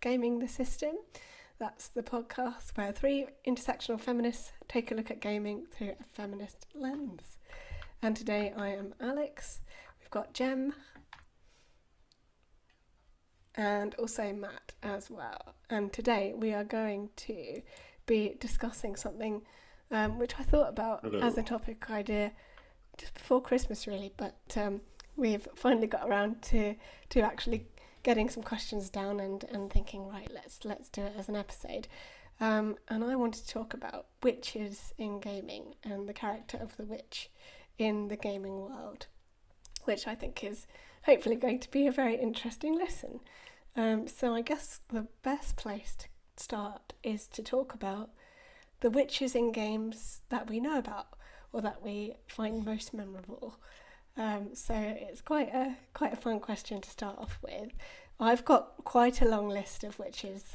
Gaming the System. That's the podcast where three intersectional feminists take a look at gaming through a feminist lens. And today I am Alex, we've got Jem, and also Matt as well. And today we are going to be discussing something which I thought about as a topic idea just before Christmas really, but we've finally got around to actually getting some questions down and thinking, right, let's do it as an episode. And I wanted to talk about witches in gaming and the character of the witch in the gaming world, which I think is hopefully going to be a very interesting listen. So I guess the best place to start is to talk about the witches in games that we know about or that we find most memorable. So it's quite a fun question to start off with. I've got quite a long list of witches,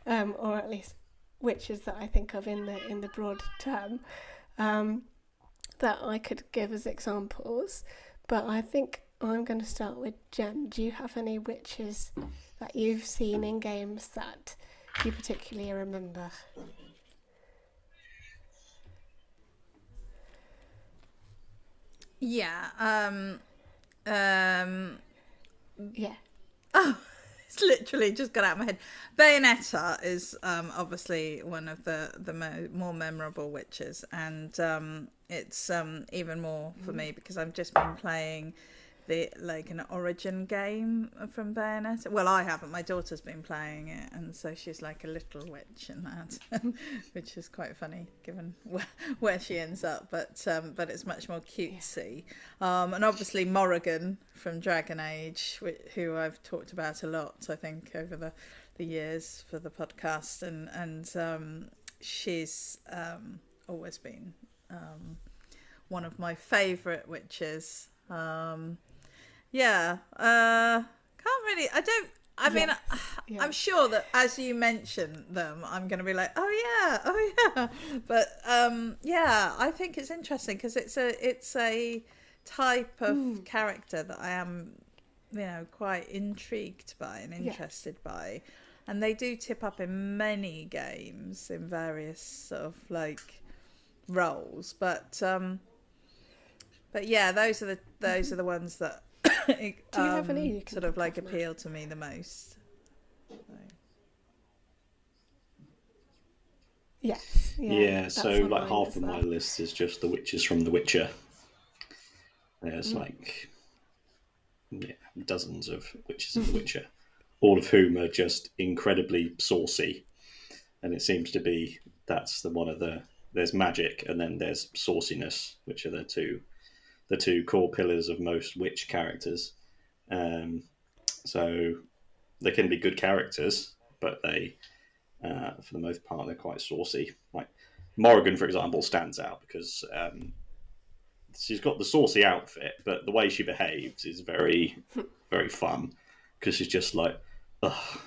or at least witches that I think of in the broad term, that I could give as examples. But I think I'm going to start with Jem. Do you have any witches that you've seen in games that you particularly remember? Yeah. Yeah. Oh, it's literally just got out of my head. Bayonetta is obviously one of the more memorable witches, and it's even more for me because I've just been playing an origin game from Bayonetta. Well, I haven't. My daughter's been playing it, and so she's like a little witch in that, which is quite funny given where she ends up. But it's much more cutesy. And obviously Morrigan from Dragon Age, who I've talked about a lot, I think, over the years for the podcast, and she's always been one of my favourite witches. I'm sure that as you mention them, I'm going to be like, oh yeah. But I think it's interesting because it's a type of character that I am, quite intrigued by and interested by, and they do tip up in many games in various sort of like roles, but yeah, those are the ones that do you have any you can sort of like appeal to me the most. Yes. Yeah, so like half of my list is just the witches from The Witcher. There's dozens of witches of The Witcher, all of whom are just incredibly saucy, and it seems to be that's there's magic and then there's sauciness, which are the two core pillars of most witch characters. So they can be good characters, but they, for the most part, they're quite saucy. Like Morrigan, for example, stands out because she's got the saucy outfit, but the way she behaves is very, very fun because she's just like, ugh,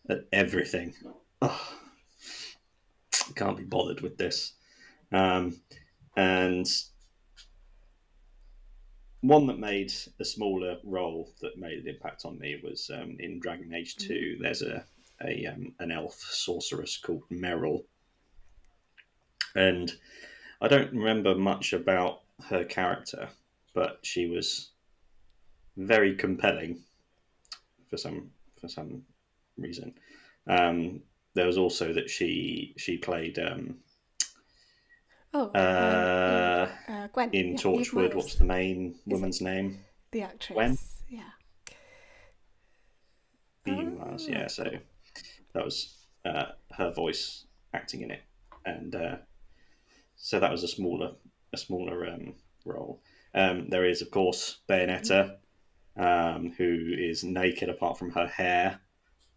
at everything. Ugh, can't be bothered with this. And one that made a smaller role that made an impact on me was in Dragon Age 2. There's an elf sorceress called Meryl, and I don't remember much about her character, but she was very compelling for some reason. There was also that she played Gwen in Torchwood. What's the main woman's name? The actress. Gwen? Yeah. Yeah. So that was her voice acting in it, and so that was a smaller role. There is, of course, Bayonetta, who is naked apart from her hair.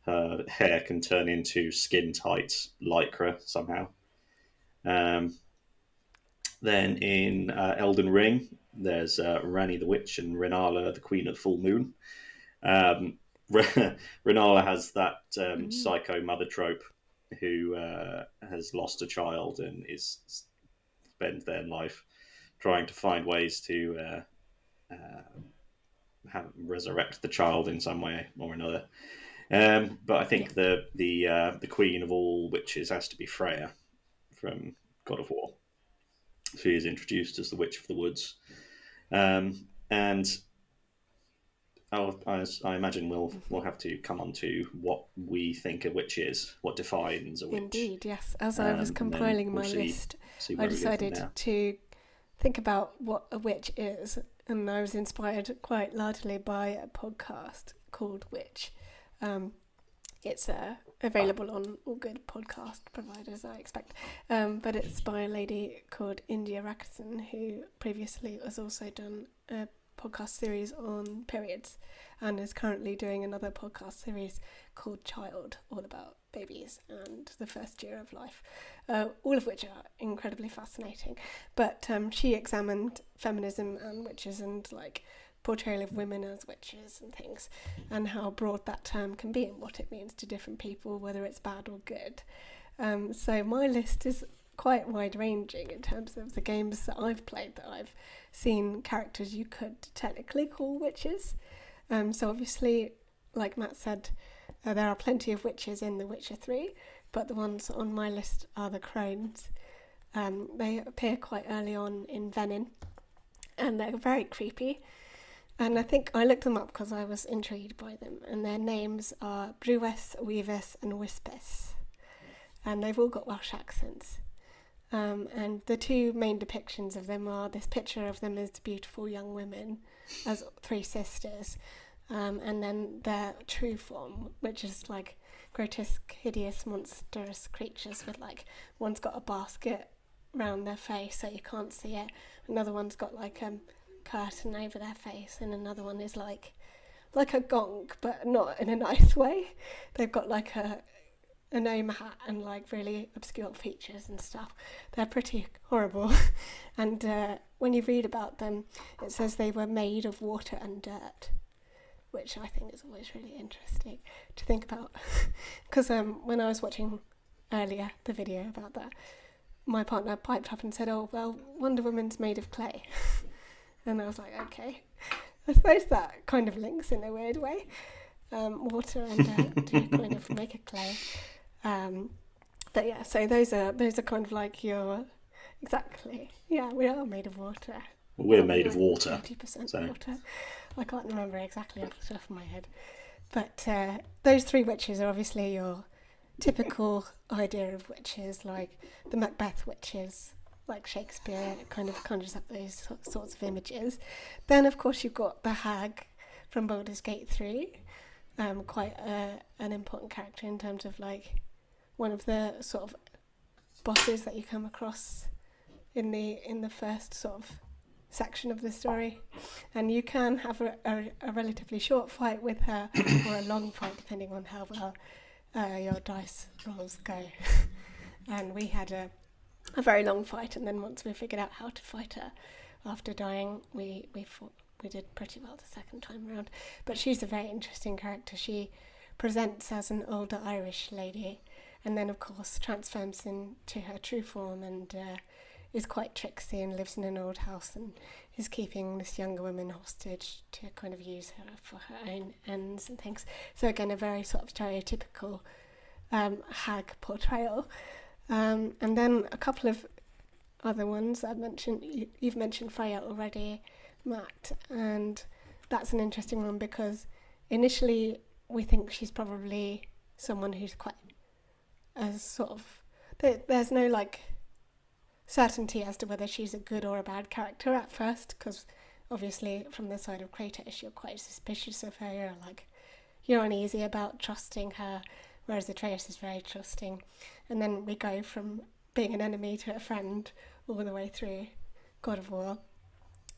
Her hair can turn into skin-tight lycra somehow. Then in Elden Ring, there's Rani the Witch and Renala, the Queen of the Full Moon. Renala has that psycho mother trope who has lost a child and spends their life trying to find ways to resurrect the child in some way or another. But I think the queen of all witches has to be Freya from God of War. She is introduced as the Witch of the Woods, and I imagine we'll have to come on to what we think a witch is, what defines a witch. Indeed, yes. As I was compiling my list, I decided to think about what a witch is, and I was inspired quite largely by a podcast called Witch. It's available on all good podcast providers, I expect. But it's by a lady called India Rakison, who previously has also done a podcast series on periods and is currently doing another podcast series called Child, all about babies and the first year of life, all of which are incredibly fascinating. But she examined feminism and witches and like portrayal of women as witches and things, and how broad that term can be and what it means to different people, whether it's bad or good. So my list is quite wide-ranging in terms of the games that I've played, that I've seen characters you could technically call witches. So obviously, like Matt said, there are plenty of witches in The Witcher 3, but the ones on my list are the crones. They appear quite early on in Venin, and they're very creepy. And I think I looked them up because I was intrigued by them, and their names are Brewes, Weaves and Wispes, and they've all got Welsh accents. And the two main depictions of them are this picture of them as beautiful young women, as three sisters, and then their true form, which is like grotesque, hideous, monstrous creatures with like, one's got a basket round their face so you can't see it, another one's got like a curtain over their face, and another one is like a gong, but not in a nice way. They've got like a gnome hat and like really obscure features and stuff. They're pretty horrible. And when you read about them, it says they were made of water and dirt, which I think is always really interesting to think about. Because when I was watching earlier the video about that, my partner piped up and said, "Oh, well, Wonder Woman's made of clay." And I was like, okay, I suppose that kind of links in a weird way. Water and dirt do kind of make a clay. But yeah, so those are kind of like your, exactly. Yeah, we are made of water. We're made of water. 80% water. I can't remember exactly off the top of my head. But those three witches are obviously your typical idea of witches, like the Macbeth witches, like Shakespeare kind of conjures up those sorts of images. Then, of course, you've got the hag from Baldur's Gate 3, quite an important character in terms of like one of the sort of bosses that you come across in the first sort of section of the story, and you can have a relatively short fight with her or a long fight depending on how well your dice rolls go. And we had a very long fight, and then once we figured out how to fight her after dying, we did pretty well the second time around. But she's a very interesting character. She presents as an older Irish lady, and then of course transforms into her true form and is quite tricksy and lives in an old house and is keeping this younger woman hostage to kind of use her for her own ends and things. So again, a very sort of stereotypical hag portrayal. And then a couple of other ones I've mentioned. You've mentioned Freya already, Matt, and that's an interesting one because initially we think she's probably someone who's quite as sort of, there's no like certainty as to whether she's a good or a bad character at first, because obviously from the side of Kratos you're quite suspicious of her, you're uneasy about trusting her, whereas Atreus is very trusting. And then we go from being an enemy to a friend all the way through God of War.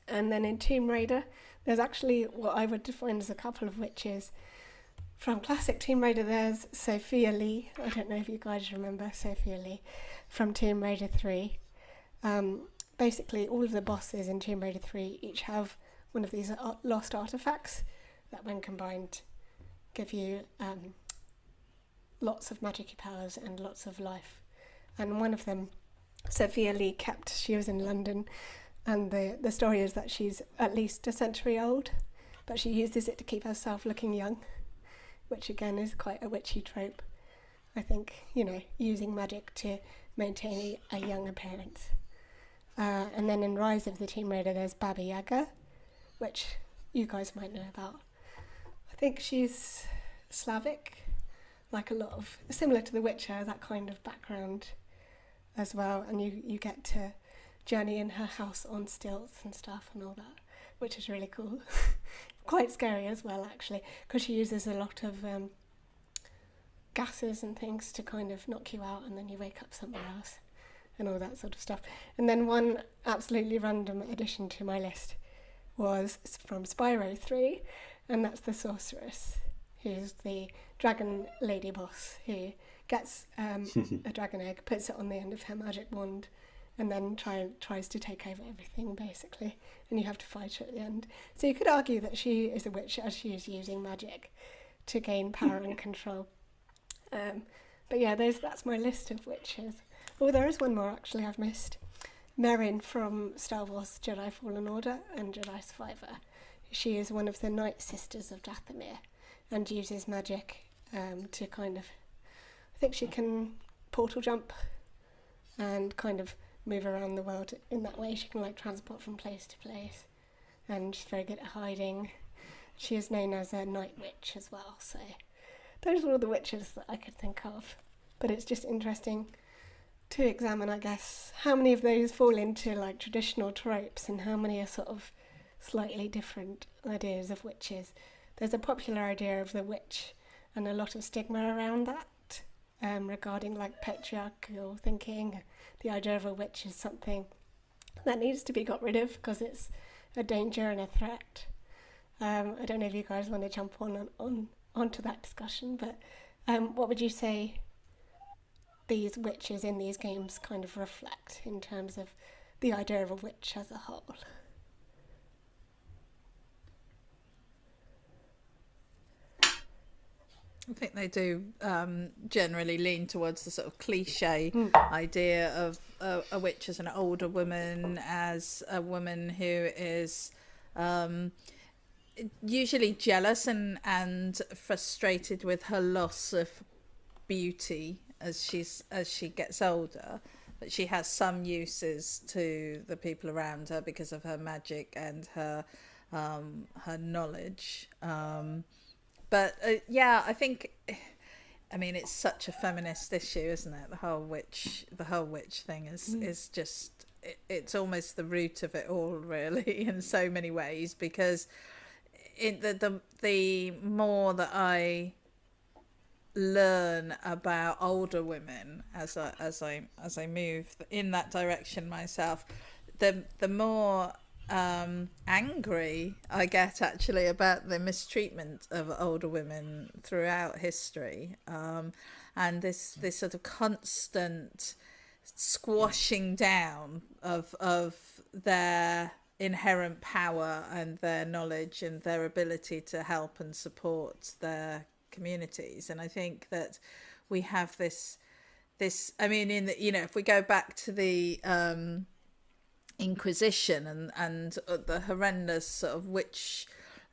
And then in Tomb Raider, there's actually what I would define as a couple of witches. From classic Tomb Raider, there's Sophia Lee. I don't know if you guys remember Sophia Lee from Tomb Raider 3. Basically, all of the bosses in Tomb Raider 3 each have one of these lost artifacts that, when combined, give you lots of magic powers and lots of life. And one of them, Sophia Lee kept, she was in London, and the story is that she's at least a century old, but she uses it to keep herself looking young which again is quite a witchy trope. I think, using magic to maintain a young appearance. And then in Rise of the Tomb Raider, there's Baba Yaga, which you guys might know about. I think she's Slavic, like a lot of, similar to The Witcher, that kind of background as well. And you get to journey in her house on stilts and stuff and all that, which is really cool. Quite scary as well, actually, because she uses a lot of gases and things to kind of knock you out, and then you wake up somewhere else and all that sort of stuff. And then one absolutely random addition to my list was from Spyro 3, and that's the sorceress, who's the dragon lady boss who gets a dragon egg, puts it on the end of her magic wand, and then tries to take over everything, basically, and you have to fight her at the end. So you could argue that she is a witch as she is using magic to gain power and control. But yeah, that's my list of witches. Oh, there is one more actually I've missed. Merrin from Star Wars Jedi Fallen Order and Jedi Survivor. She is one of the Night Sisters of Dathomir and uses magic to kind of... I think she can portal jump and kind of move around the world in that way. She can like transport from place to place, and she's very good at hiding. She is known as a night witch as well, so those are all the witches that I could think of. But it's just interesting to examine, I guess, how many of those fall into like traditional tropes and how many are sort of slightly different ideas of witches. There's a popular idea of the witch and a lot of stigma around that, regarding like patriarchal thinking. The idea of a witch is something that needs to be got rid of because it's a danger and a threat. I don't know if you guys want to jump onto that discussion, but what would you say these witches in these games kind of reflect in terms of the idea of a witch as a whole? I think they do generally lean towards the sort of cliche idea of a witch as an older woman, as a woman who is usually jealous and frustrated with her loss of beauty as she gets older, but she has some uses to the people around her because of her magic and her knowledge. But I think, I mean, it's such a feminist issue, isn't it? The whole witch thing is just, it's almost the root of it all, really, in so many ways. Because the more that I learn about older women as I move in that direction myself, the more angry I get actually about the mistreatment of older women throughout history, and this sort of constant squashing down of their inherent power and their knowledge and their ability to help and support their communities. And I think that we have this I mean, if we go back to the Inquisition and the horrendous sort of witch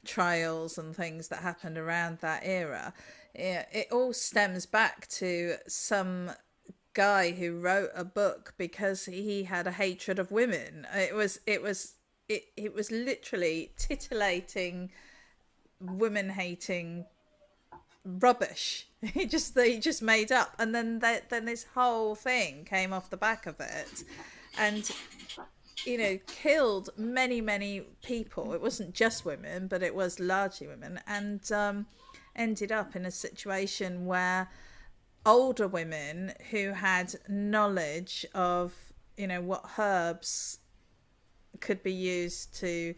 trials and things that happened around that era, it all stems back to some guy who wrote a book because he had a hatred of women. It was literally titillating, women hating rubbish. He just made up, and then this whole thing came off the back of it, and killed many people. It wasn't just women, but it was largely women, and ended up in a situation where older women who had knowledge of what herbs could be used to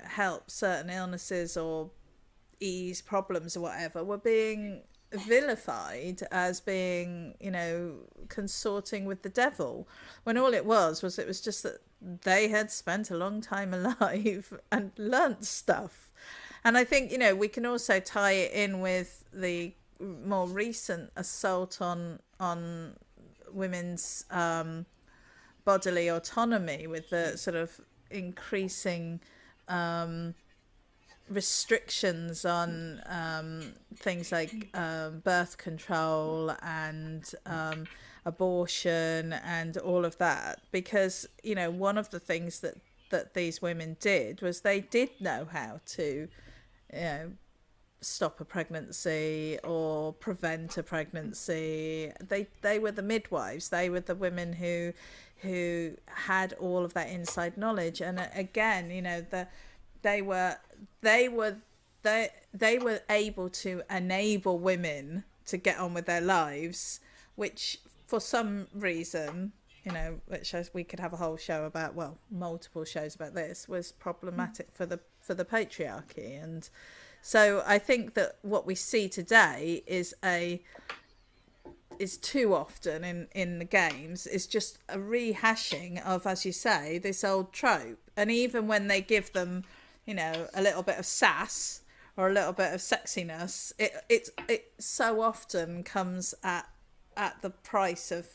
help certain illnesses or ease problems or whatever were being vilified as being consorting with the devil, when all it was just that they had spent a long time alive and learnt stuff. And I think we can also tie it in with the more recent assault on women's bodily autonomy, with the sort of increasing restrictions on things like birth control and abortion and all of that, because one of the things that these women did was they did know how to stop a pregnancy or prevent a pregnancy. They were the midwives. They were the women who had all of that inside knowledge. And again, they were able to enable women to get on with their lives, which for some reason, which we could have a whole show about, well, multiple shows about this, was problematic for the patriarchy. And so I think that what we see today is too often in the games is just a rehashing of, as you say, this old trope. And even when they give them, a little bit of sass or a little bit of sexiness, it so often comes at the price of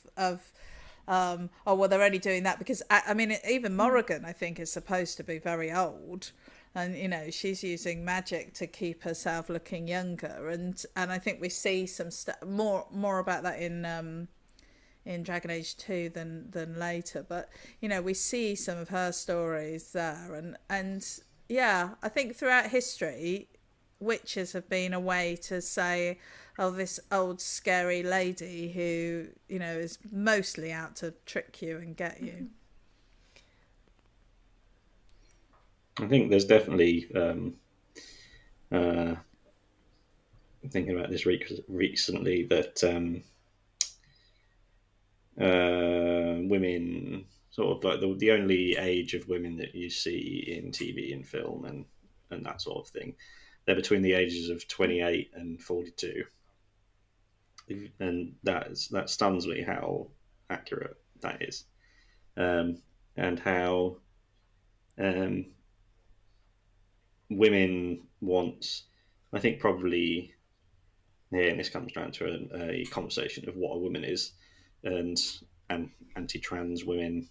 oh, well, they're only doing that because I mean, even Morrigan, I think, is supposed to be very old. And she's using magic to keep herself looking younger, and I think we see some more about that in Dragon Age 2 than later. But we see some of her stories there, and yeah, I think throughout history, witches have been a way to say, oh, this old scary lady who is mostly out to trick you and get you. I think there's definitely thinking about this recently that women, sort of like the only age of women that you see in TV and film and that sort of thing, they're between the ages of 28 and 42, and that stuns me how accurate that is, and how women want, I think probably, and this comes down to a conversation of what a woman is, and anti-trans women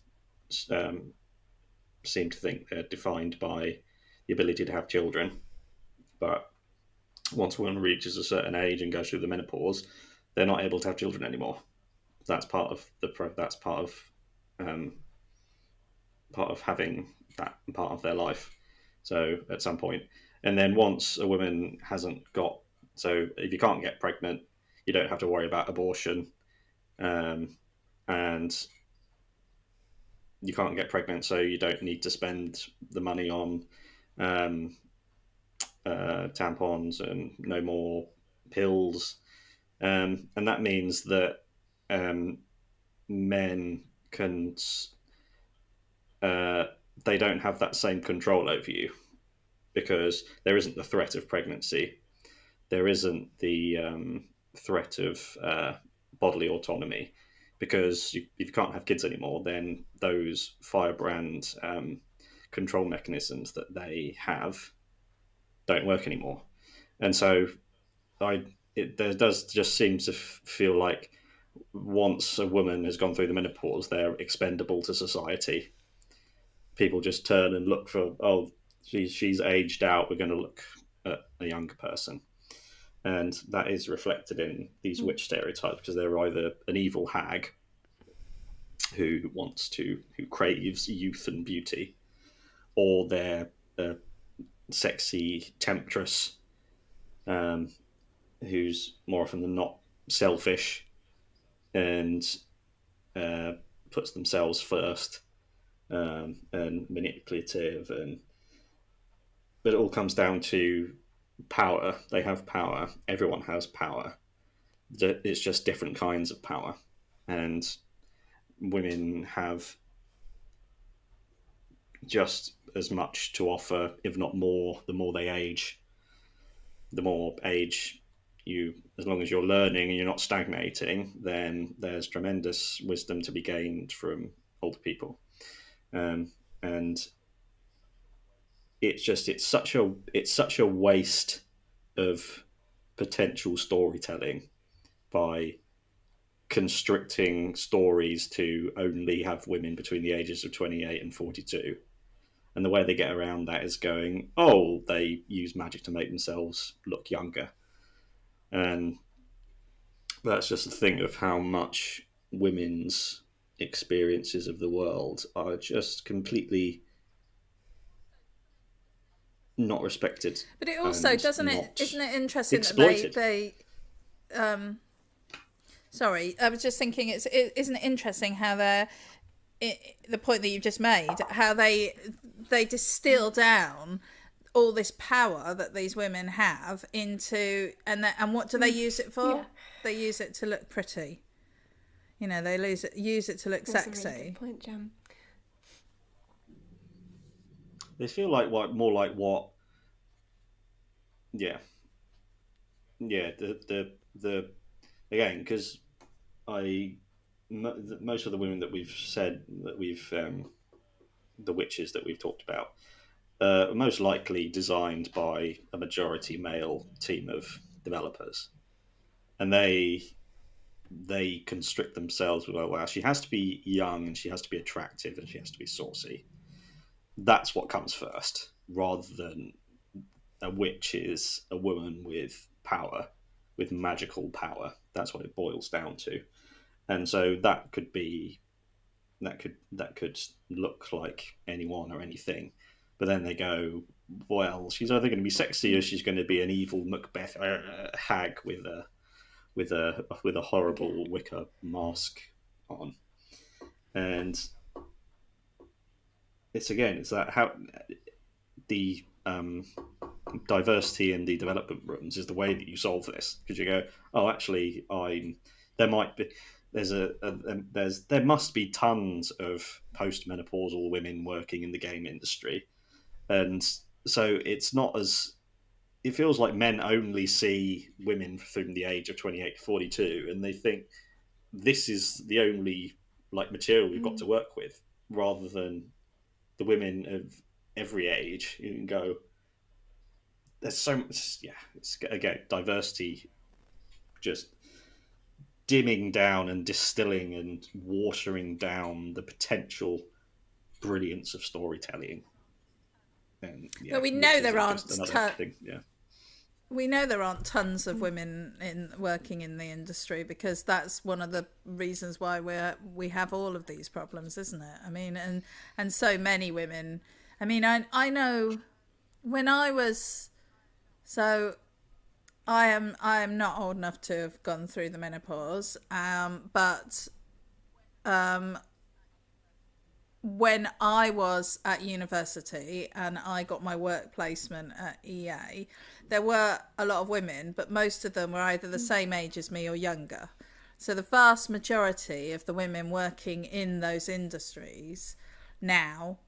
seem to think they're defined by the ability to have children. But once a woman reaches a certain age and goes through the menopause, they're not able to have children anymore. That's part of having that part of their life. So at some point, and then once a woman hasn't got, so if you can't get pregnant, you don't have to worry about abortion, and you can't get pregnant, so you don't need to spend the money on tampons and no more pills, and that means that men can they don't have that same control over you, because there isn't the threat of pregnancy, there isn't the threat of bodily autonomy, because if you can't have kids anymore, then those firebrand control mechanisms that they have don't work anymore. And so there does just seem to feel like once a woman has gone through the menopause, they're expendable to society. People just turn and look for, oh, she's aged out, we're going to look at a younger person. And that is reflected in these witch stereotypes, because they're either an evil hag who craves youth and beauty, or they're a sexy temptress who's more often than not selfish and puts themselves first, and manipulative, but it all comes down to power. They have power. Everyone has power. It's just different kinds of power, and women have just as much to offer, if not more. The more they age, as long as you're learning and you're not stagnating, then there's tremendous wisdom to be gained from older people. And it's such a waste of potential storytelling by constricting stories to only have women between the ages of 28 and 42. And the way they get around that is going, oh, they use magic to make themselves look younger. And that's just a thing of how much women's experiences of the world are just completely not respected. But it also isn't it interesting exploited. that they sorry, I was just thinking, isn't it interesting how the point that you've just made, how they distill down all this power that these women have into, and what do they use it for? Yeah. They use it to look pretty. You know, they use it to look sexy. A really good point, Jem. They feel like more like what? Yeah. The again, because most of the women that we've said that we've the witches that we've talked about are most likely designed by a majority male team of developers, and they constrict themselves with, well, she has to be young and she has to be attractive and she has to be saucy. That's what comes first, rather than a witch is a woman with power, with magical power. That's what it boils down to. And so that could look like anyone or anything. But then they go, well, she's either going to be sexy or she's going to be an evil Macbeth hag with a horrible wicker mask on. And it's that how the diversity in the development rooms is the way that you solve this, because you go, oh, actually, there must be tons of postmenopausal women working in the game industry, and so it's not as, it feels like men only see women from the age of 28 to 42 and they think this is the only like material we've got to work with, rather than the women of every age. You can go, there's so much, it's again diversity just dimming down and distilling and watering down the potential brilliance of storytelling. And but we know there aren't yeah. We know there aren't tons of women working in the industry, because that's one of the reasons why we have all of these problems, isn't it? I mean, and so many women. I mean, I know when I was, so I am not old enough to have gone through the menopause, but when I was at university and I got my work placement at EA, there were a lot of women, but most of them were either the same age as me or younger. So the vast majority of the women working in those industries now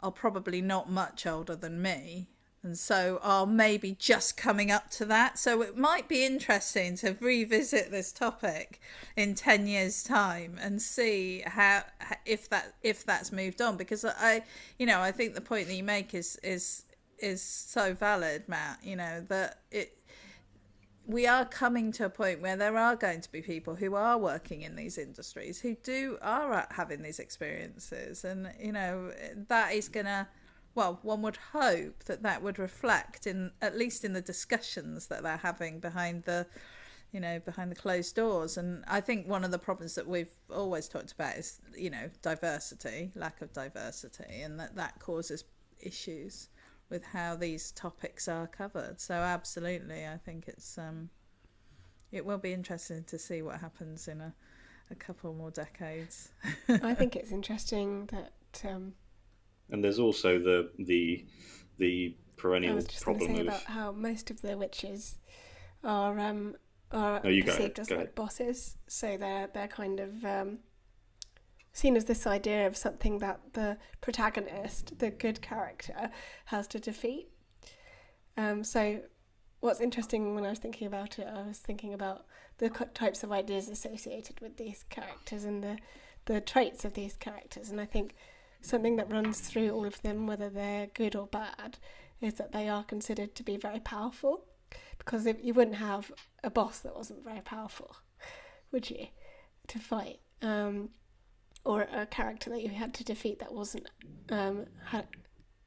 are probably not much older than me, and so are maybe just coming up to that. So it might be interesting to revisit this topic in 10 years' time and see how if that's moved on, because I think the point that you make is so valid, Matt. You know, that we are coming to a point where there are going to be people who are working in these industries who are having these experiences, and you know that is gonna. Well, one would hope that would reflect at least in the discussions that they're having behind the closed doors. And I think one of the problems that we've always talked about is, diversity, lack of diversity, and that causes issues with how these topics are covered. So absolutely, I think it will be interesting to see what happens in a couple more decades. I think it's interesting that. And there's also the perennial I was just problem going to say about how most of the witches are perceived as like bosses, so they're kind of seen as this idea of something that the protagonist, the good character, has to defeat. So what's interesting when I was thinking about it, I was thinking about the types of ideas associated with these characters and the traits of these characters, and I think something that runs through all of them, whether they're good or bad, is that they are considered to be very powerful. Because if you wouldn't have a boss that wasn't very powerful, would you, to fight? Or a character that you had to defeat that wasn't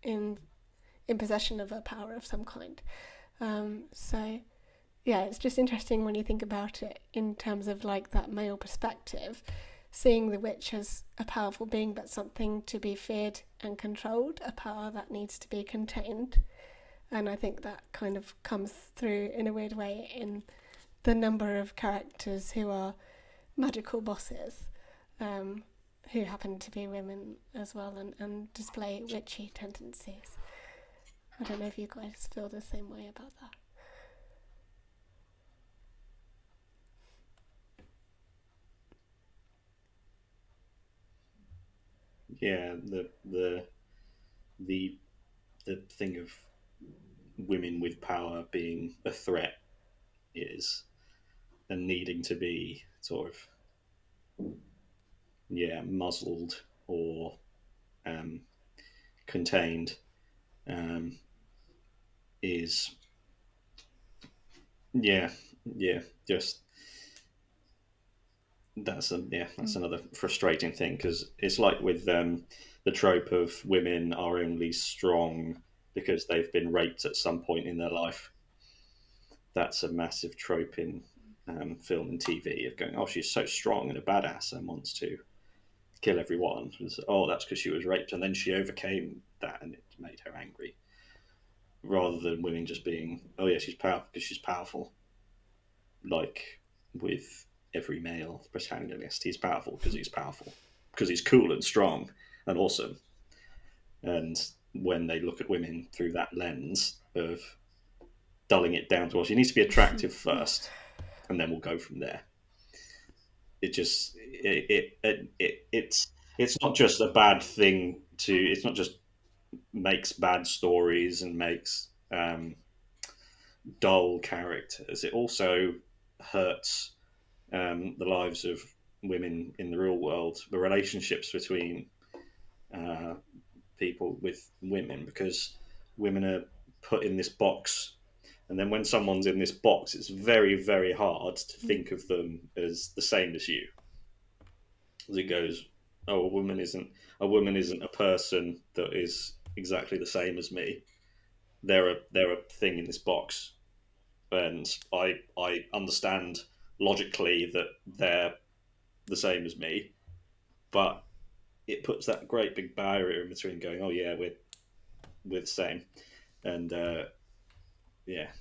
in possession of a power of some kind. So yeah, it's just interesting when you think about it in terms of like that male perspective, seeing the witch as a powerful being but something to be feared and controlled, a power that needs to be contained. And I think that kind of comes through in a weird way in the number of characters who are magical bosses, who happen to be women as well and display witchy tendencies. I don't know if you guys feel the same way about that. Yeah, the thing of women with power being a threat is, and needing to be sort of muzzled or contained, is just that's another frustrating thing, because it's like with the trope of women are only strong because they've been raped at some point in their life. That's a massive trope in film and TV, of going, oh, she's so strong and a badass and wants to kill everyone. Oh, that's because she was raped and then she overcame that and it made her angry. Rather than women just being, oh yeah, she's powerful because she's powerful. Like with every male protagonist, he's powerful because he's cool and strong and awesome. And when they look at women through that lens of dulling it down to, well, she needs to be attractive first, and then we'll go from there. It's not just a bad thing it's not just makes bad stories and makes dull characters. It also hurts the lives of women in the real world, the relationships between people with women, because women are put in this box, and then when someone's in this box, it's very, very hard to think of them as the same as you. As it goes, oh, a woman isn't a person that is exactly the same as me. They're a thing in this box, and I understand logically that they're the same as me, but it puts that great big barrier in between, going, oh yeah, we're the same. And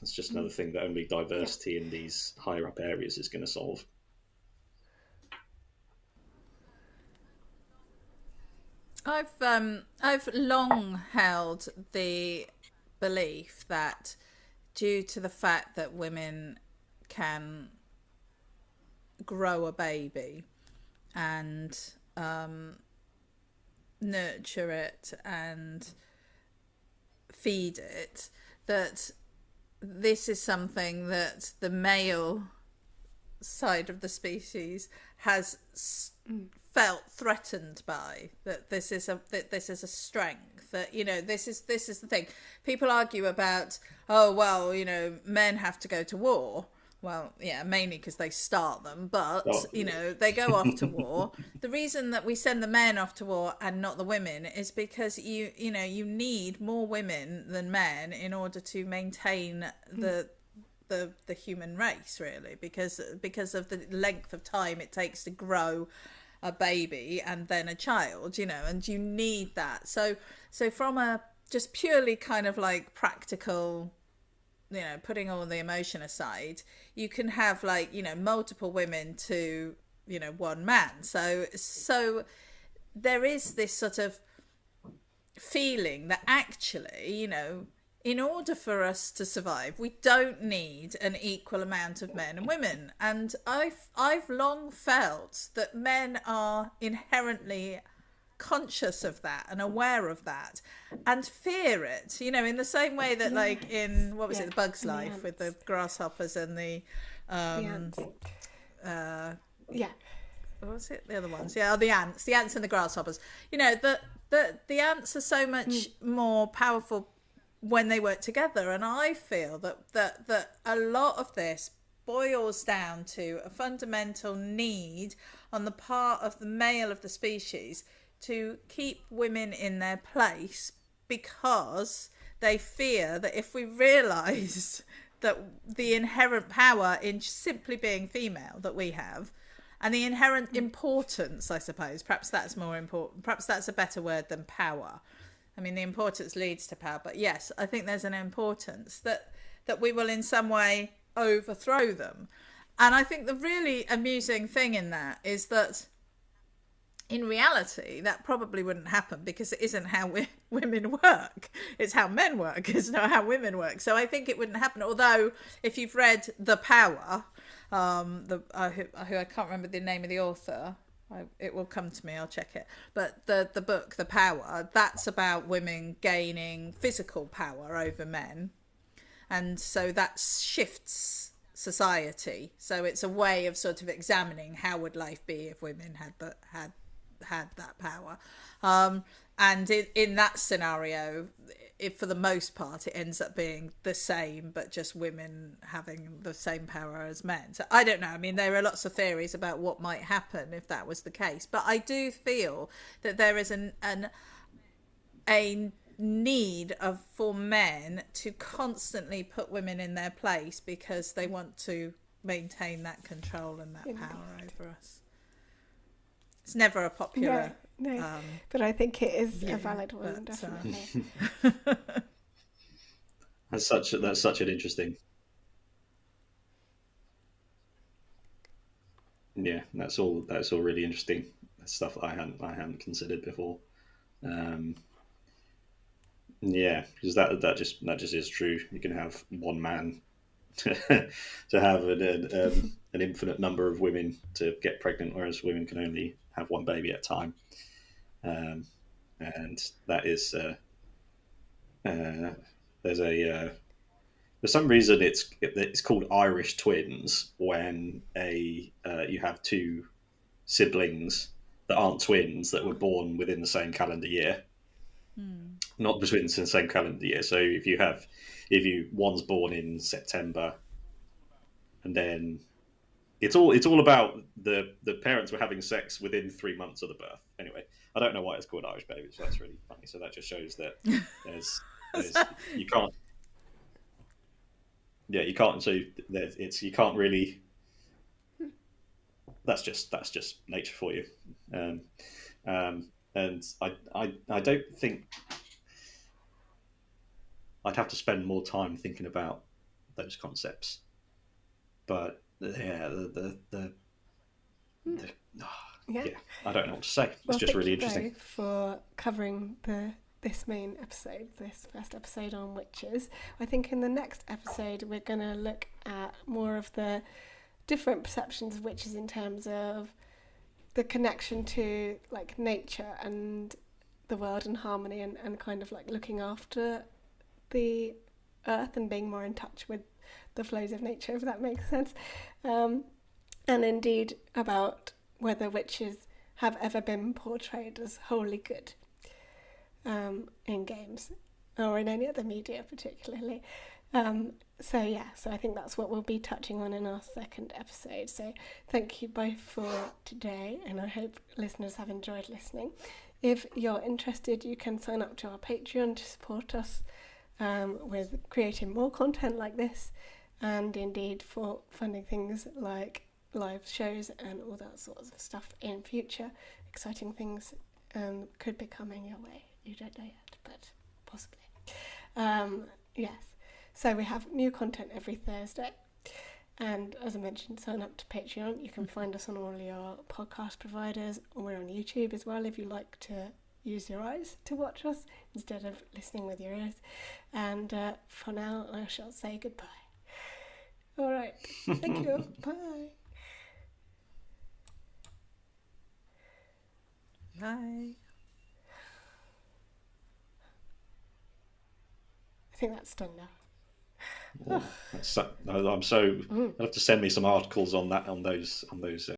it's just another thing that only diversity in these higher up areas is going to solve. I've long held the belief that, due to the fact that women can grow a baby and nurture it and feed it, that this is something that the male side of the species has felt threatened by, that this is a strength, that, you know, this is the thing. People argue about, oh well, you know, men have to go to war. Well, yeah, mainly because they start them, but you know, they go off to war. The reason that we send the men off to war and not the women is because you need more women than men in order to maintain the human race, really, because of the length of time it takes to grow a baby and then a child, you know, and you need that. So from a just purely kind of like practical, you know, putting all the emotion aside, you can have, like, you know, multiple women to, you know, one man. So there is this sort of feeling that actually, you know, in order for us to survive, we don't need an equal amount of men and women. And I've long felt that men are inherently conscious of that and aware of that and fear it, you know, in the same way that, like, in what was it, The Bug's Life, with the grasshoppers and the ants. What was it, the other ones? The ants and the grasshoppers, you know, the ants are so much more powerful when they work together. And I feel that a lot of this boils down to a fundamental need on the part of the male of the species to keep women in their place because they fear that if we realised that the inherent power in simply being female that we have, and the inherent importance, I suppose, perhaps that's more important, perhaps that's a better word than power. I mean, the importance leads to power, but yes, I think there's an importance that we will in some way overthrow them. And I think the really amusing thing in that is that in reality, that probably wouldn't happen because it isn't how women work. It's how men work. It's not how women work. So I think it wouldn't happen. Although, if you've read The Power, who I can't remember the name of the author, it will come to me. I'll check it. But the book, The Power, that's about women gaining physical power over men, and so that shifts society. So it's a way of sort of examining how would life be if women had that power, and in that scenario, if for the most part it ends up being the same, but just women having the same power as men. So I don't know. I mean, there are lots of theories about what might happen if that was the case, but I do feel that there is a need for men to constantly put women in their place because they want to maintain that control and that power over us. It's never a popular no, but I think it is a valid one, definitely. That's such an interesting. Yeah, that's all really interesting. That's stuff that I hadn't considered before. Yeah, because that just is true. You can have one man to have an infinite number of women to get pregnant, whereas women can only have one baby at a time. And that is for some reason it's called Irish twins when you have two siblings that aren't twins that were born within the same calendar year. Not between the same calendar year. So if one's born in September, and then it's all about the parents were having sex within 3 months of the birth. Anyway, I don't know why it's called Irish babies. So that's really funny. So that just shows that there's you can't. Yeah, you can't. So you can't really. That's just nature for you. And I don't think I'd have to spend more time thinking about those concepts. But yeah, yeah, I don't know what to say. It's just really interesting. Thank you for covering this first episode on witches. I think in the next episode we're going to look at more of the different perceptions of witches in terms of the connection to like nature and the world and harmony, and kind of like looking after the earth and being more in touch with the flows of nature, if that makes sense. And indeed about whether witches have ever been portrayed as wholly good in games or in any other media particularly. So I think that's what we'll be touching on in our second episode. So thank you both for today, and I hope listeners have enjoyed listening. If you're interested, you can sign up to our Patreon to support us with creating more content like this, and indeed for funding things like live shows and all that sorts of stuff in future. Exciting things could be coming your way. You don't know yet, but possibly. Yes. So we have new content every Thursday. And as I mentioned, sign up to Patreon. You can find us on all your podcast providers. We're on YouTube as well if you like to use your eyes to watch us instead of listening with your ears. And for now, I shall say goodbye. All right. Thank you. Bye. Bye. I think that's done now. I'm so. I'll have to send me some articles on those